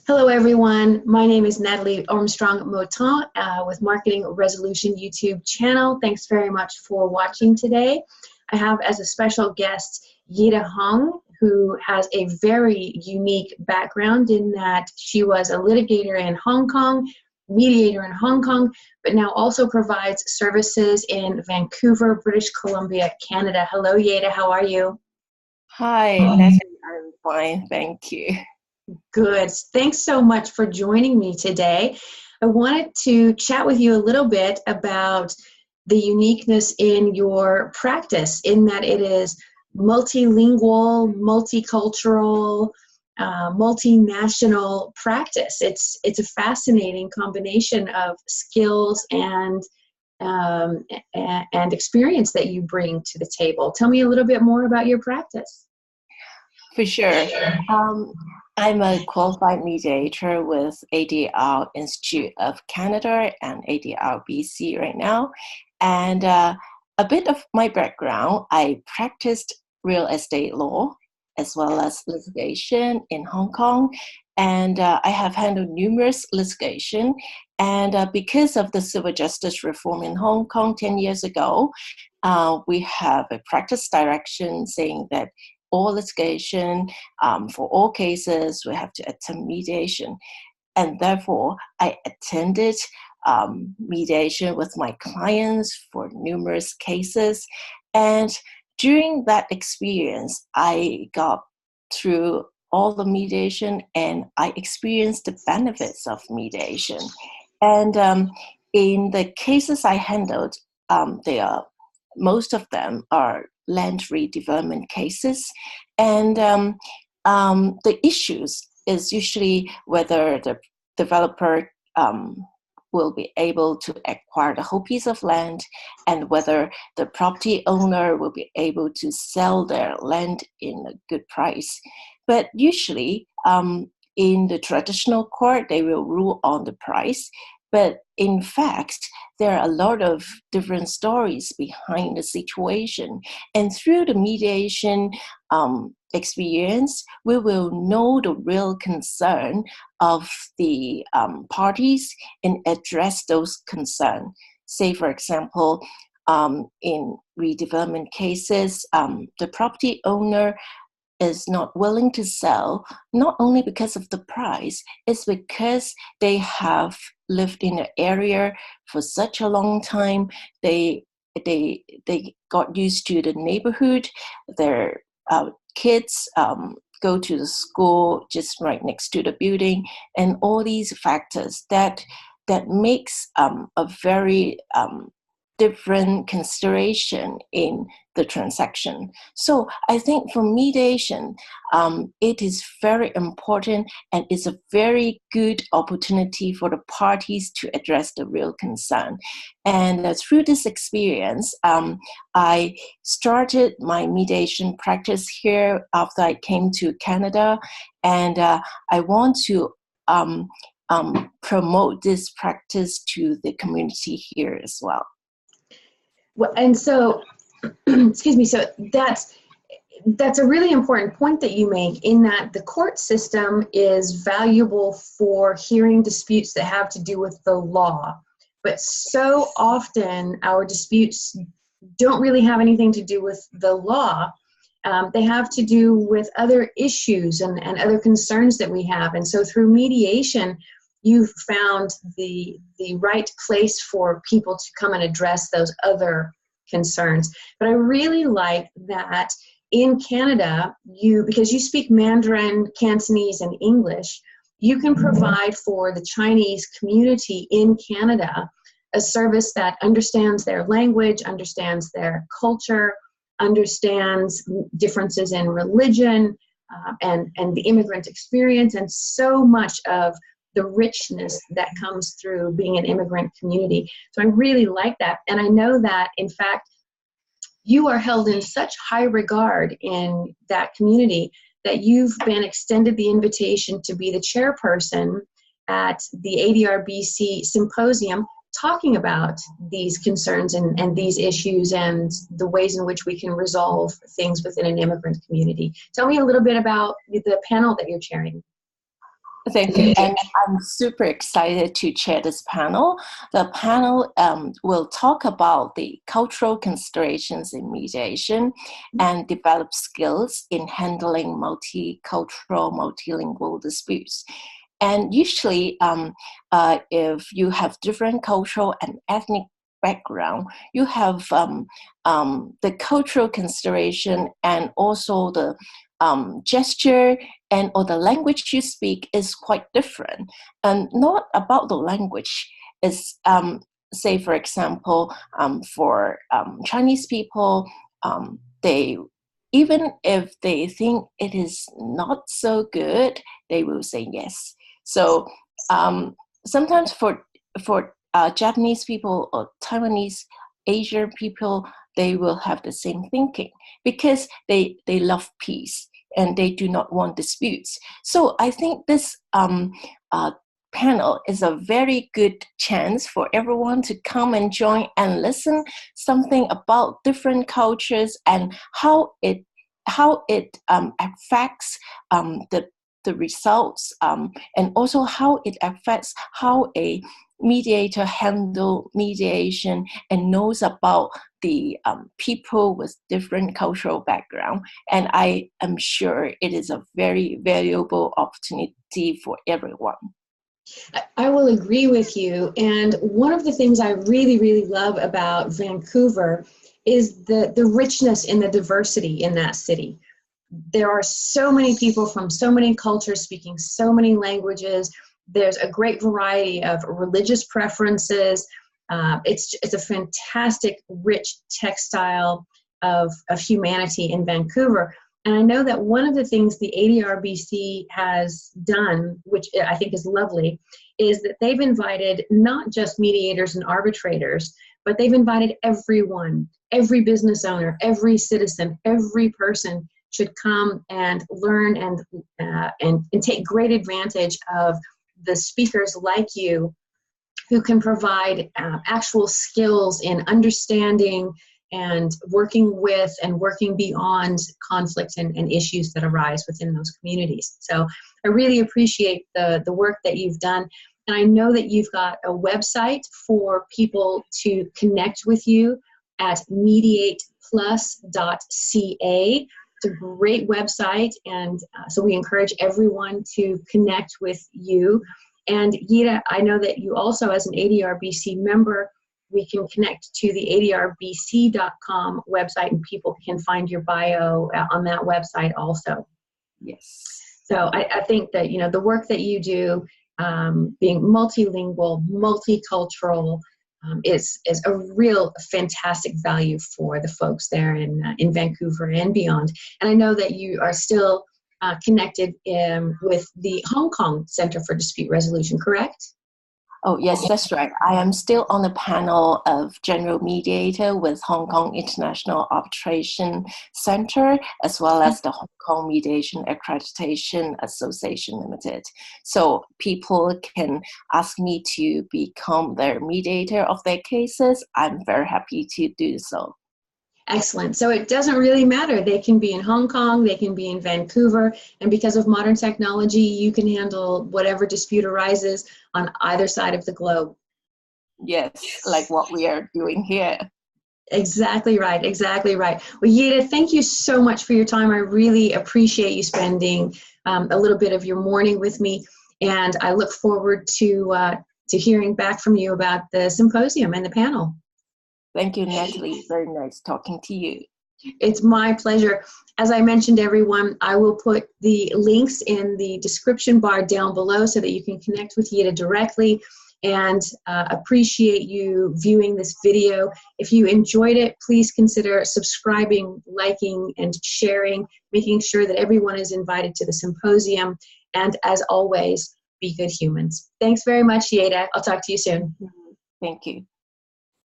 Hello, everyone. My name is Natalie Armstrong-Motin with Marketing Resolution YouTube channel. Thanks very much for watching today. I have as a special guest Yeda Hong, who has a very unique background in that she was a litigator in Hong Kong, mediator in Hong Kong, but now also provides services in Vancouver, British Columbia, Canada. Hello, Yeda. How are you? Hi, Natalie. I'm fine, thank you. Good. Thanks so much for joining me today. I wanted to chat with you a little bit about the uniqueness in your practice, in that it is multilingual, multicultural, multinational practice. It's a fascinating combination of skills and experience that you bring to the table. Tell me a little bit more about your practice. For sure. I'm a qualified mediator with ADR Institute of Canada and ADR BC right now. And a bit of my background, I practiced real estate law as well as litigation in Hong Kong. And I have handled numerous litigation. And because of the civil justice reform in Hong Kong 10 years ago, we have a practice direction saying that all litigation, for all cases, we have to attend mediation. And therefore, I attended mediation with my clients for numerous cases. And during that experience, I got through all the mediation and I experienced the benefits of mediation. And in the cases I handled, most of them are land redevelopment cases, and the issues is usually whether the developer will be able to acquire the whole piece of land and whether the property owner will be able to sell their land in a good price. But usually in the traditional court, they will rule on the price. But in fact, there are a lot of different stories behind the situation. And through the mediation experience, we will know the real concern of the parties and address those concerns. Say, for example, in redevelopment cases, the property owner is not willing to sell, not only because of the price, it's because they have lived in the area for such a long time. They got used to the neighborhood. Their kids go to the school just right next to the building, and all these factors that makes a very different consideration in the transaction. So I think for mediation, it is very important and it's a very good opportunity for the parties to address the real concern. And through this experience, I started my mediation practice here after I came to Canada, and I want to promote this practice to the community here as well. Well, and so, excuse me, so that's a really important point that you make, in that the court system is valuable for hearing disputes that have to do with the law. But so often our disputes don't really have anything to do with the law. They have to do with other issues and other concerns that we have. And so through mediation, you've found the right place for people to come and address those other concerns. But I really like that in Canada, because you speak Mandarin, Cantonese, and English, you can provide for the Chinese community in Canada a service that understands their language, understands their culture, understands differences in religion, and the immigrant experience, and so much of the richness that comes through being an immigrant community. So I really like that. And I know that, in fact, you are held in such high regard in that community that you've been extended the invitation to be the chairperson at the ADR-BC symposium, talking about these concerns and these issues and the ways in which we can resolve things within an immigrant community. Tell me a little bit about the panel that you're chairing. Thank you. And I'm super excited to chair this panel. The panel will talk about the cultural considerations in mediation and develop skills in handling multicultural, multilingual disputes. And usually, if you have different cultural and ethnic background, you have the cultural consideration and also the gesture and or the language you speak is quite different. And not about the language. Is say, for example, for Chinese people, they, even if they think it is not so good, they will say yes. So sometimes for Japanese people or Taiwanese, Asian people, they will have the same thinking because they love peace and they do not want disputes. So I think this panel is a very good chance for everyone to come and join and listen something about different cultures and how it affects the results, and also how it affects how a mediator handle mediation and knows about the people with different cultural background. And I am sure it is a very valuable opportunity for everyone. I will agree with you. And one of the things I really, really love about Vancouver is the richness in the diversity in that city. There are so many people from so many cultures speaking so many languages. There's a great variety of religious preferences. It's a fantastic, rich textile of humanity in Vancouver. And I know that one of the things the ADRBC has done, which I think is lovely, is that they've invited not just mediators and arbitrators, but they've invited everyone, every business owner, every citizen, every person should come and learn and take great advantage of the speakers like you who can provide actual skills in understanding and working with and working beyond conflict and issues that arise within those communities. So I really appreciate the work that you've done. And I know that you've got a website for people to connect with you at mediateplus.ca. It's a great website, and so we encourage everyone to connect with you. And Yeda, I know that you also, as an ADRBC member, we can connect to the adrbc.com website, and people can find your bio on that website also. Yes. So I think that, you know, the work that you do, being multilingual, multicultural, is a real fantastic value for the folks there in Vancouver and beyond. And I know that you are still connected with the Hong Kong Center for Dispute Resolution, correct? Oh, yes, that's right. I am still on the panel of General Mediator with Hong Kong International Arbitration Center, as well as the Hong Kong Mediation Accreditation Association Limited. So people can ask me to become their mediator of their cases. I'm very happy to do so. Excellent. So it doesn't really matter. They can be in Hong Kong, they can be in Vancouver, and because of modern technology, you can handle whatever dispute arises on either side of the globe. Yes, like what we are doing here. Exactly right, exactly right. Well, Yeda, thank you so much for your time. I really appreciate you spending a little bit of your morning with me, and I look forward to hearing back from you about the symposium and the panel. Thank you, Natalie. Very nice talking to you. It's my pleasure. As I mentioned, everyone, I will put the links in the description bar down below so that you can connect with Yeda directly, and appreciate you viewing this video. If you enjoyed it, please consider subscribing, liking, and sharing, making sure that everyone is invited to the symposium. And as always, be good humans. Thanks very much, Yeda. I'll talk to you soon. Thank you.